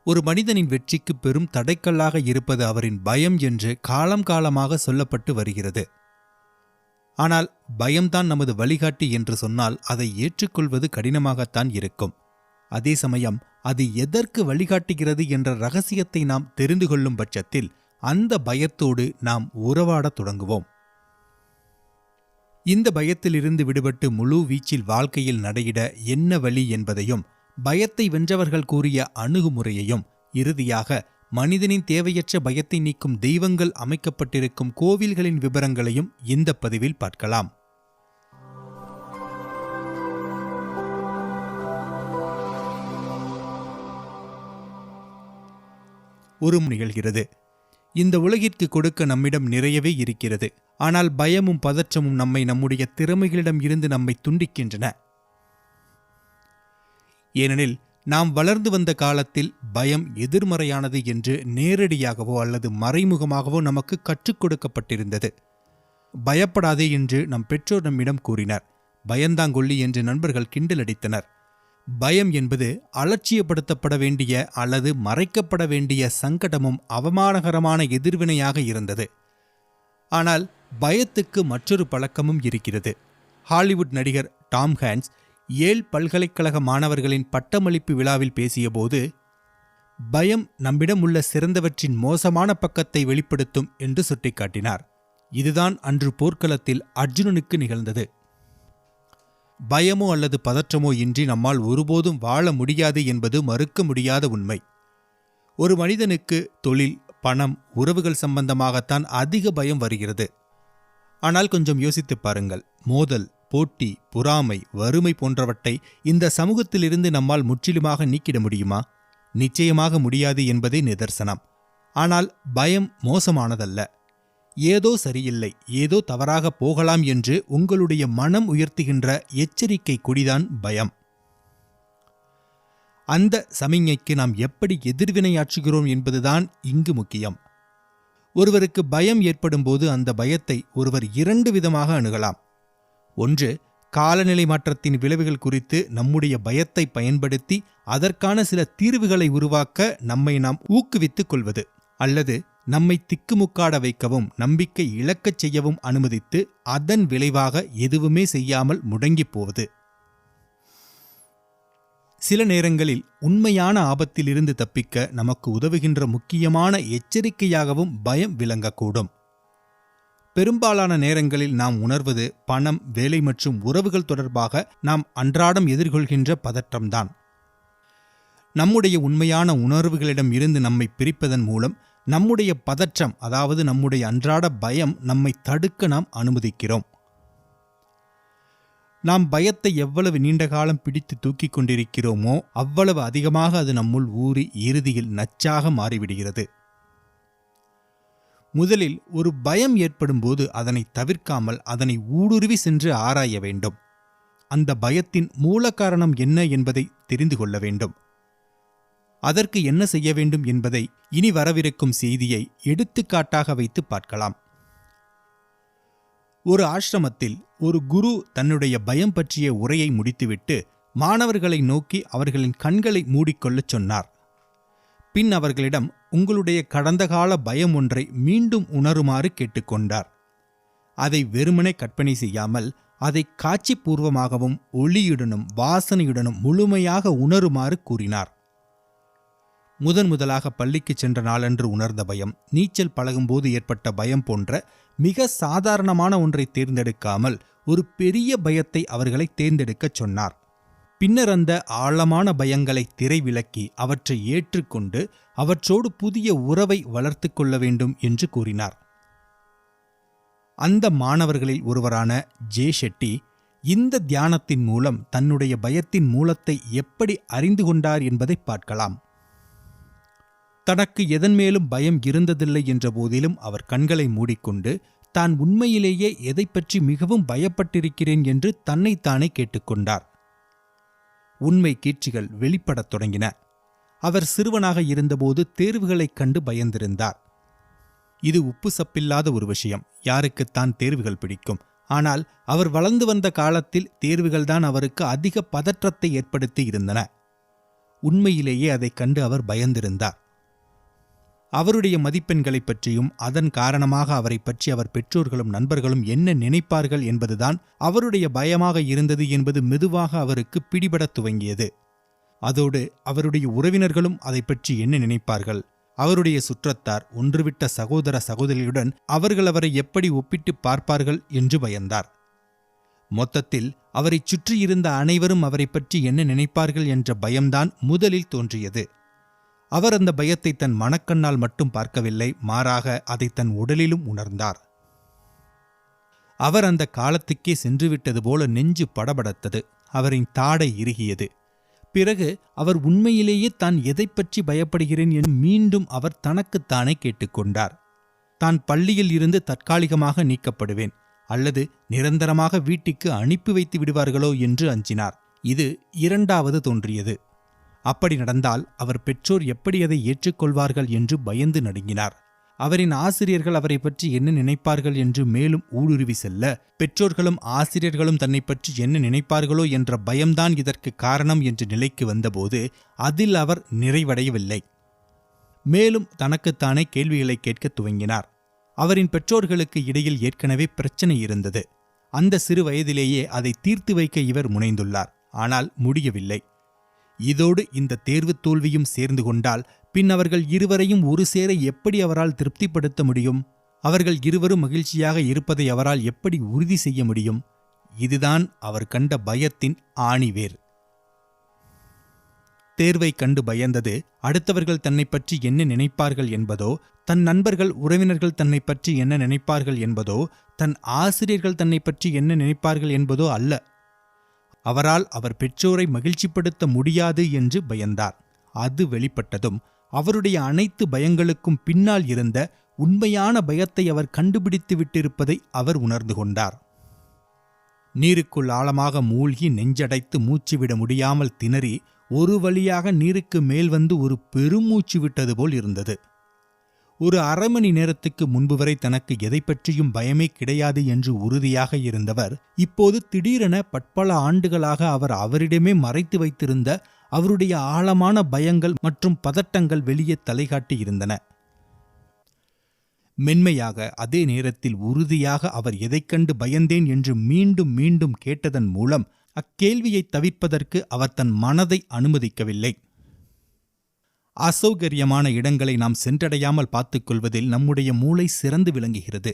ஒரு மனிதனின் வெற்றிக்கு பெரும் தடைக்கல்லாக இருப்பது அவரின் பயம் என்று காலம் காலமாக சொல்லப்பட்டு வருகிறது. ஆனால் பயம்தான் நமது வழிகாட்டி என்று சொன்னால் அதை ஏற்றுக்கொள்வது கடினமாகத்தான் இருக்கும். அதே சமயம் அது எதற்கு வழிகாட்டுகிறது என்ற ரகசியத்தை நாம் தெரிந்து கொள்ளும் பட்சத்தில் அந்த பயத்தோடு நாம் உறவாடத் தொடங்குவோம். இந்த பயத்திலிருந்து விடுபட்டு முழு வீச்சில் வாழ்க்கையில் நடையிட என்ன வழி என்பதையும், பயத்தை வென்றவர்கள் கூறிய அணுகுமுறையையும், இறுதியாக மனிதனின் தேவையற்ற பயத்தை நீக்கும் தெய்வங்கள் அமைக்கப்பட்டிருக்கும் கோவில்களின் விவரங்களையும் இந்த பதிவில் பார்க்கலாம். ஒரு நிகழ்கிறது. இந்த உலகிற்கு கொடுக்க நம்மிடம் நிறையவே இருக்கிறது. ஆனால் பயமும் பதற்றமும் நம்மை நம்முடைய திறமைகளிடம் இருந்து நம்மை துண்டிக்கின்றன. ஏனெனில் நாம் வளர்ந்து வந்த காலத்தில் பயம் எதிர்மறையானது என்று நேரடியாகவோ அல்லது மறைமுகமாகவோ நமக்கு கற்றுக் கொடுக்கப்பட்டிருந்தது. பயப்படாதே என்று நம் பெற்றோர் நம்மிடம் கூறினர். பயந்தாங்கொள்ளி என்று நண்பர்கள் கிண்டலடித்தனர். பயம் என்பது அலட்சியப்படுத்தப்பட வேண்டிய அல்லது மறைக்கப்பட வேண்டிய சங்கடமும் அவமானகரமான எதிர்வினையாக இருந்தது. ஆனால் பயத்துக்கு மற்றொரு பழக்கமும் இருக்கிறது. ஹாலிவுட் நடிகர் டாம் ஹான்ஸ் ஏல் பல்கலைக்கழக மாணவர்களின் பட்டமளிப்பு விழாவில் பேசியபோது, பயம் நம்மிடம் உள்ள சிறந்தவற்றின் மோசமான பக்கத்தை வெளிப்படுத்தும் என்று சுட்டிக்காட்டினார். இதுதான் அன்று போர்க்களத்தில் அர்ஜுனனுக்கு நிகழ்ந்தது. பயமோ அல்லது பதற்றமோ இன்றி நம்மால் ஒருபோதும் வாழ முடியாது என்பது மறுக்க முடியாத உண்மை. ஒரு மனிதனுக்கு தொழில், பணம், உறவுகள் சம்பந்தமாகத்தான் அதிக பயம் வருகிறது. ஆனால் கொஞ்சம் யோசித்துப் பாருங்கள். மோதல், போட்டி, பொறாமை, வறுமை போன்றவற்றை இந்த சமூகத்திலிருந்து நம்மால் முற்றிலுமாக நீக்கிட முடியுமா? நிச்சயமாக முடியாது என்பதே நிதர்சனம். ஆனால் பயம் மோசமானதல்ல. ஏதோ சரியில்லை, ஏதோ தவறாக போகலாம் என்று உங்களுடைய மனம் உயர்த்துகின்ற எச்சரிக்கை கொடிதான் பயம். அந்த சமிஞ்ஞைக்கு நாம் எப்படி எதிர்வினையாற்றுகிறோம் என்பதுதான் இங்கு முக்கியம். ஒருவருக்கு பயம் ஏற்படும் போது அந்த பயத்தை ஒருவர் இரண்டு விதமாக அணுகலாம். ஒன்று, காலநிலை மாற்றத்தின் விளைவுகள் குறித்து நம்முடைய பயத்தை பயன்படுத்தி அதற்கான சில தீர்வுகளை உருவாக்க நம்மை நாம் ஊக்குவித்துக் கொள்வது. அல்லது நம்மை திக்குமுக்காட வைக்கவும் நம்பிக்கை இழக்கச் செய்யவும் அனுமதித்து அதன் விளைவாக எதுவுமே செய்யாமல் முடங்கிப் போவது. சில நேரங்களில் உண்மையான ஆபத்திலிருந்து தப்பிக்க நமக்கு உதவுகின்ற முக்கியமான எச்சரிக்கையாகவும் பயம் விளங்கக்கூடும். பெரும்பாலான நேரங்களில் நாம் உணர்வது பணம், வேலை மற்றும் உறவுகள் தொடர்பாக நாம் அன்றாடம் எதிர்கொள்கின்ற பதற்றம்தான். நம்முடைய உண்மையான உணர்வுகளிடம் இருந்து நம்மை பிரிப்பதன் மூலம் நம்முடைய பதற்றம், அதாவது நம்முடைய அன்றாட பயம், நம்மை தடுக்க நாம் அனுமதிக்கிறோம். நாம் பயத்தை எவ்வளவு நீண்ட காலம் பிடித்து தூக்கிக் கொண்டிருக்கிறோமோ அவ்வளவு அதிகமாக அது நம்முள் ஊறி இறுதியில் நச்சாக மாறிவிடுகிறது. முதலில் ஒரு பயம் ஏற்படும் போது அதனை தவிர்க்காமல் அதனை ஊடுருவி சென்று ஆராய வேண்டும். அந்த பயத்தின் மூல காரணம் என்ன என்பதை தெரிந்து கொள்ள வேண்டும். அதற்கு என்ன செய்ய வேண்டும் என்பதை இனி வரவிருக்கும் செய்தியை எடுத்துக்காட்டாக வைத்து பார்க்கலாம். ஒரு ஆசிரமத்தில் ஒரு குரு தன்னுடைய பயம் பற்றிய உரையை முடித்துவிட்டு மாணவர்களை நோக்கி அவர்களின் கண்களை மூடிக்கொள்ளச் சொன்னார். பின் அவர்களிடம் உங்களுடைய கடந்த கால பயம் ஒன்றை மீண்டும் உணருமாறு கேட்டுக்கொண்டார். அதை வெறுமனே கற்பனை செய்யாமல் அதை காட்சிபூர்வமாகவும் ஒளியுடனும் வாசனையுடனும் முழுமையாக உணருமாறு கூறினார். முதலாக பள்ளிக்கு சென்ற நாளன்று உணர்ந்த பயம், நீச்சல் பழகும்போது ஏற்பட்ட பயம் போன்ற மிக சாதாரணமான ஒன்றை தேர்ந்தெடுக்காமல் ஒரு பெரிய பயத்தை அவர்களை தேர்ந்தெடுக்கச் சொன்னார். பின்னர் அந்த ஆழமான பயங்களை திரைவிலக்கி அவற்றை ஏற்றுக்கொண்டு அவற்றோடு புதிய உறவை வளர்த்து கொள்ள வேண்டும் என்று கூறினார். அந்த மாணவர்களில் ஒருவரான ஜே ஷெட்டி இந்த தியானத்தின் மூலம் தன்னுடைய பயத்தின் மூலத்தை எப்படி அறிந்து கொண்டார் என்பதை பார்க்கலாம். தனக்கு எதன் மேலும் பயம் இருந்ததில்லை என்ற போதிலும் அவர் கண்களை மூடிக்கொண்டு தான் உண்மையிலேயே எதை பற்றி மிகவும் பயப்பட்டிருக்கிறேன் என்று தன்னைத்தானே கேட்டுக்கொண்டார். உண்மை கீர்ச்சிகள் வெளிப்படத் தொடங்கின. அவர் சிறுவனாக இருந்தபோது தேர்வுகளைக் கண்டு பயந்திருந்தார். இது உப்பு சப்பில்லாத ஒரு விஷயம். யாருக்குத்தான் தேர்வுகள் பிடிக்கும்? ஆனால் அவர் வளர்ந்து வந்த காலத்தில் தேர்வுகள்தான் அவருக்கு அதிக பதற்றத்தை ஏற்படுத்தி இருந்தன. உண்மையிலேயே அதைக் கண்டு அவர் பயந்திருந்தார். அவருடைய மதிப்பெண்களைப் பற்றியும் அதன் காரணமாக அவரை பற்றி அவர் பெற்றோர்களும் நண்பர்களும் என்ன நினைப்பார்கள் என்பதுதான் அவருடைய பயமாக இருந்தது என்பது மெதுவாக அவருக்கு பிடிபடத் துவங்கியது. அதோடு அவருடைய உறவினர்களும் அதை பற்றி என்ன நினைப்பார்கள், அவருடைய சுற்றத்தார், ஒன்றுவிட்ட சகோதர சகோதரியுடன் அவர்கள் அவரை எப்படி ஒப்பிட்டு பார்ப்பார்கள் என்று பயந்தார். மொத்தத்தில் அவரைச் சுற்றியிருந்த அனைவரும் அவரை பற்றி என்ன நினைப்பார்கள் என்ற பயம்தான் முதலில் தோன்றியது. அவர் அந்த பயத்தை தன் மனக்கண்ணால் மட்டும் பார்க்கவில்லை, மாறாக அதை தன் உடலிலும் உணர்ந்தார். அவர் அந்த காலத்துக்கே சென்றுவிட்டது போல நெஞ்சு படபடத்தது. அவரின் தாடை இறுகியது. பிறகு அவர் உண்மையிலேயே தான் எதைப் பற்றி பயப்படுகிறேன் என்று மீண்டும் அவர் தனக்குத்தானே கேட்டுக்கொண்டார். தான் பள்ளியில் இருந்து தற்காலிகமாக நீக்கப்படுவேன் அல்லது நிரந்தரமாக வீட்டுக்கு அனுப்பி வைத்து விடுவார்களோ என்று அஞ்சினார். இது இரண்டாவது தோன்றியது. அப்படி நடந்தால் அவர் பெற்றோர் எப்படி அதை ஏற்றுக்கொள்வார்கள் என்று பயந்து நடுங்கினார். அவரின் ஆசிரியர்கள் அவரை பற்றி என்ன நினைப்பார்கள் என்று மேலும் ஊடுருவி செல்ல, பெற்றோர்களும் ஆசிரியர்களும் தன்னை பற்றி என்ன நினைப்பார்களோ என்ற பயம்தான் இதற்கு காரணம் என்ற நிலைக்கு வந்தபோது அதில் அவர் நிறைவடையவில்லை. மேலும் தனக்குத்தானே கேள்விகளை கேட்க துவங்கினார். அவரின் பெற்றோர்களுக்கு இடையில் ஏற்கனவே பிரச்சனை இருந்தது. அந்த சிறு வயதிலேயே அதை தீர்த்து வைக்க இவர் முனைந்துள்ளார். ஆனால் முடியவில்லை. இதோடு இந்த தேர்வு தோல்வியும் சேர்ந்து கொண்டால் பின் அவர்கள் இருவரையும் ஒரு சேர எப்படி அவரால் திருப்திப்படுத்த முடியும்? அவர்கள் இருவரும் மகிழ்ச்சியாக இருப்பதை அவரால் எப்படி உறுதி செய்ய முடியும்? இதுதான் அவர் கண்ட பயத்தின் ஆணிவேர். தேர்வை கண்டு பயந்தது அடுத்தவர்கள் தன்னை பற்றி என்ன நினைப்பார்கள் என்பதோ, தன் நண்பர்கள் உறவினர்கள் தன்னை பற்றி என்ன நினைப்பார்கள் என்பதோ, தன் ஆசிரியர்கள் தன்னை பற்றி என்ன நினைப்பார்கள் என்பதோ அல்ல. அவரால் அவர் பெற்றோரை மகிழ்ச்சிப்படுத்த முடியாது என்று பயந்தார். அது வெளிப்பட்டதும் அவருடைய அனைத்து பயங்களுக்கும் பின்னால் இருந்த உண்மையான பயத்தை அவர் கண்டுபிடித்து விட்டிருப்பதை அவர் உணர்ந்து கொண்டார். நீருக்குள் ஆழமாக மூழ்கி நெஞ்சடைத்து மூச்சுவிட முடியாமல் திணறி ஒரு வழியாக நீருக்கு மேல் வந்து ஒரு பெருமூச்சு விட்டது போல் இருந்தது. ஒரு அரை மணி நேரத்துக்கு முன்பு வரை தனக்கு எதை பற்றியும் பயமே கிடையாது என்று உறுதியாக இருந்தவர் இப்போது திடீரென பற்பல ஆண்டுகளாக அவரிடமே மறைத்து வைத்திருந்த அவருடைய ஆழமான பயங்கள் மற்றும் பதட்டங்கள் வெளியே தலைகாட்டி இருந்தன. மென்மையாக, அதே நேரத்தில் உறுதியாக அவர் எதைக் கண்டு பயந்தேன் என்று மீண்டும் மீண்டும் கேட்டதன் மூலம் அக்கேள்வியை தவிர்ப்பதற்கு அவர் தன் மனதை அனுமதிக்கவில்லை. அசௌகரியமான இடங்களை நாம் சென்றடையாமல் பார்த்துக்கொள்வதில் நம்முடைய மூளை சிறந்து விளங்குகிறது.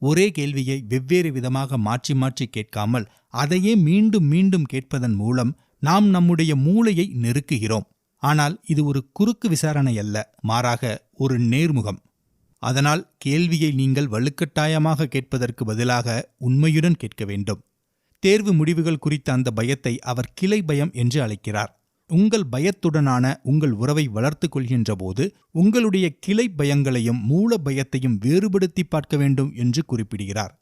ஒரே கேள்வியை வெவ்வேறு விதமாக மாற்றி மாற்றி கேட்காமல் அதையே மீண்டும் மீண்டும் கேட்பதன் மூலம் நாம் நம்முடைய மூளையை நெருக்குகிறோம். ஆனால் இது ஒரு குறுக்கு விசாரணை அல்ல, மாறாக ஒரு நேர்முகம். அதனால் கேள்வியை நீங்கள் வலுக்கட்டாயமாக கேட்பதற்கு பதிலாக உண்மையுடன் கேட்க வேண்டும். தேர்வு முடிவுகள் குறித்த அந்த பயத்தை அவர் கிளை பயம் என்று அழைக்கிறார். உங்கள் பயத்துடனான உங்கள் உறவை வளர்த்து கொள்கின்ற போது உங்களுடைய கிளை பயங்களையும் மூல பயத்தையும் வேறுபடுத்தி பார்க்க வேண்டும் என்று குறிப்பிடுகிறார்.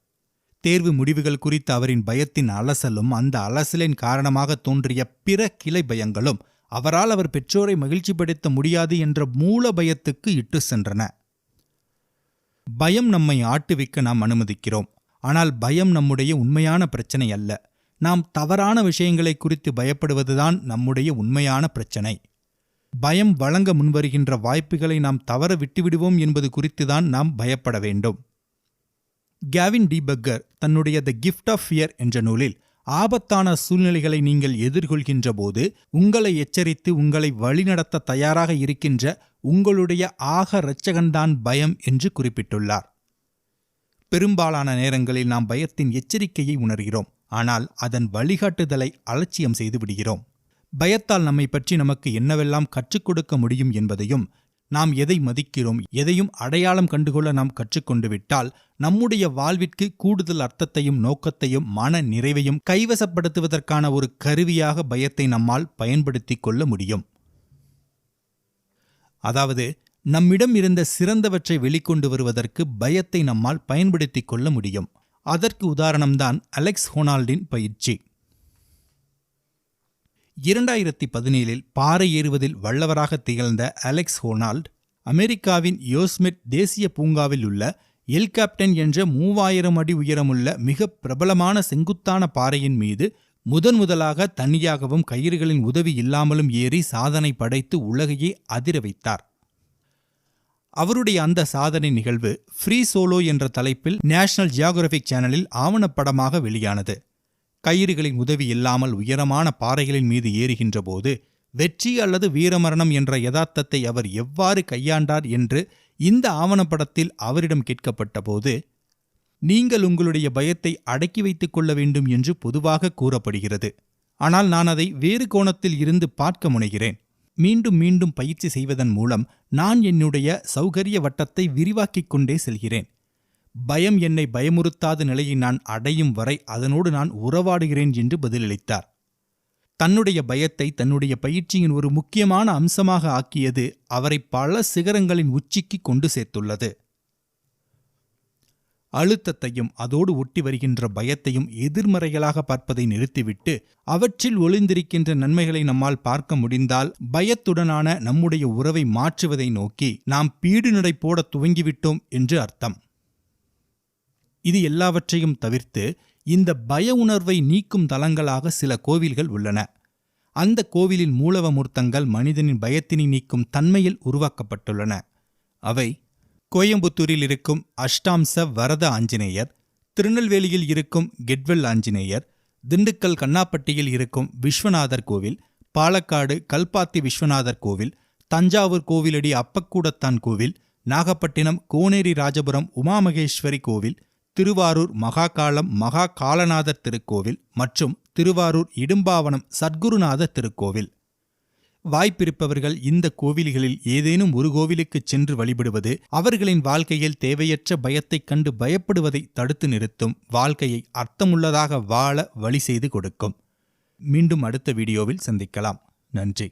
தேர்வு முடிவுகள் குறித்த அவரின் பயத்தின் அலசலும் அந்த அலசலின் காரணமாக தோன்றிய பிற கிளை பயங்களும் அவரால் அவர் பெற்றோரை மகிழ்ச்சிப்படுத்த முடியாது என்ற மூல பயத்துக்கு இட்டு சென்றன. பயம் நம்மை ஆட்டுவிக்க நாம் அனுமதிக்கிறோம். ஆனால் பயம் நம்முடைய உண்மையான பிரச்சனை அல்ல. நாம் தவறான விஷயங்களை குறித்து பயப்படுவதுதான் நம்முடைய உண்மையான பிரச்சனை. பயம் வழங்க முன்வருகின்ற வாய்ப்புகளை நாம் தவற விட்டுவிடுவோம் என்பது குறித்துதான் நாம் பயப்பட வேண்டும். கேவின் டி பெக்கர் தன்னுடைய தி கிஃப்ட் ஆஃப் ஃபியர் என்ற நூலில் ஆபத்தான சூழ்நிலைகளை நீங்கள் எதிர்கொள்கின்ற போது உங்களை எச்சரித்து உங்களை வழிநடத்த தயாராக இருக்கின்ற உங்களுடைய ஆக இரட்சகன்தான் பயம் என்று குறிப்பிட்டுள்ளார். பெரும்பாலான நேரங்களில் நாம் பயத்தின் எச்சரிக்கையை உணர்கிறோம், ஆனால் அதன் வழிகாட்டுதலை அலட்சியம் செய்து விடுகிறோம். பயத்தால் நம்மை பற்றி நமக்கு என்னவெல்லாம் கற்றுக் கொடுக்க முடியும் என்பதையும், நாம் எதை மதிக்கிறோம், எதையும் அடையாளம் கண்டுகொள்ள நாம் கற்றுக்கொண்டு விட்டால் நம்முடைய வாழ்விற்கு கூடுதல் அர்த்தத்தையும் நோக்கத்தையும் மன நிறைவையும் கைவசப்படுத்துவதற்கான ஒரு கருவியாக பயத்தை நம்மால் பயன்படுத்தி கொள்ள முடியும். அதாவது நம்மிடம் இருந்த சிறந்தவற்றை வெளிக்கொண்டு வருவதற்கு பயத்தை நம்மால் பயன்படுத்தி கொள்ள முடியும். அதற்கு உதாரணம்தான் அலெக்ஸ் ஹோனால்டின் பயிற்சி. 2017 பாறை ஏறுவதில் வல்லவராக திகழ்ந்த அலெக்ஸ் ஹோனால்ட் அமெரிக்காவின் யோஸ்மெட் தேசிய பூங்காவில் உள்ள எல் கேப்டன் என்ற 3000 அடி உயரமுள்ள மிக பிரபலமான செங்குத்தான பாறையின் மீது முதலாக தனியாகவும் கயிறுகளின் உதவி இல்லாமலும் ஏறி சாதனை படைத்து உலகையே அதிர வைத்தார். அவருடைய அந்த சாதனை நிகழ்வு ஃப்ரீ சோலோ என்ற தலைப்பில் நேஷனல் ஜியோகிராபிக் சேனலில் ஆவணப்படமாக வெளியானது. கயிறுகளின் உதவி இல்லாமல் உயரமான பாறைகளின் மீது ஏறுகின்ற போது வெற்றி அல்லது வீரமரணம் என்ற யதார்த்தத்தை அவர் எவ்வாறு கையாண்டார் என்று இந்த ஆவணப்படத்தில் அவரிடம் கேட்கப்பட்ட போது, நீங்கள் உங்களுடைய பயத்தை அடக்கி வைத்துக் கொள்ள வேண்டும் என்று பொதுவாக கூறப்படுகிறது. ஆனால் நான் அதை வேறு கோணத்தில் இருந்து பார்க்க முனைகிறேன். மீண்டும் மீண்டும் பயிற்சி செய்வதன் மூலம் நான் என்னுடைய சௌகரிய வட்டத்தை விரிவாக்கிக் கொண்டே செல்கிறேன். பயம் என்னை பயமுறுத்தாத நிலையை நான் அடையும் வரை அதனோடு நான் உறவாடுகிறேன் என்று பதிலளித்தார். தன்னுடைய பயத்தை தன்னுடைய பயிற்சியின் ஒரு முக்கியமான அம்சமாக ஆக்கியது அவரை பல சிகரங்களின் உச்சிக்கு கொண்டு சேர்த்துள்ளது. அழுத்தத்தையும் அதோடு ஒட்டி வருகின்ற பயத்தையும் எதிர்மறைகளாக பார்ப்பதை நிறுத்திவிட்டு அவற்றில் ஒளிந்திருக்கின்ற நன்மைகளை நம்மால் பார்க்க முடிந்தால் பயத்துடனான நம்முடைய உறவை மாற்றுவதை நோக்கி நாம் பீடுநடை போட துவங்கிவிட்டோம் என்று அர்த்தம். இது எல்லாவற்றையும் தவிர்த்து இந்த பய உணர்வை நீக்கும் தலங்களாக சில கோவில்கள் உள்ளன. அந்த கோவிலின் மூலவ மூர்த்தங்கள் மனிதனின் பயத்தினை நீக்கும் தன்மையில் உருவாக்கப்பட்டுள்ளன. அவை கோயம்புத்தூரில் இருக்கும் அஷ்டாம்ச வரத ஆஞ்சநேயர், திருநெல்வேலியில் இருக்கும் கெட்வெல் ஆஞ்சநேயர், திண்டுக்கல் கண்ணாப்பட்டியில் இருக்கும் விஸ்வநாதர் கோவில், பாலக்காடு கல்பாத்தி விஸ்வநாதர் கோவில், தஞ்சாவூர் கோவிலடி அப்பக்கூடத்தான் கோவில், நாகப்பட்டினம் கோனேரி ராஜபுரம் உமாமகேஸ்வரி கோவில், திருவாரூர் மகாகாலம் மகா காலநாதர் திருக்கோவில் மற்றும் திருவாரூர் இடும்பாவனம் சத்குருநாதர் திருக்கோவில். வாய்ப்பிருப்பவர்கள் இந்த கோவில்களில் ஏதேனும் ஒரு கோவிலுக்கு சென்று வழிபடுவது அவர்களின் வாழ்க்கையில் தேவையற்ற பயத்தைக் கண்டு பயப்படுவதை தடுத்து நிறுத்தும், வாழ்க்கையை அர்த்தமுள்ளதாக வாழ வழி செய்து கொடுக்கும். மீண்டும் அடுத்த வீடியோவில் சந்திக்கலாம். நன்றி.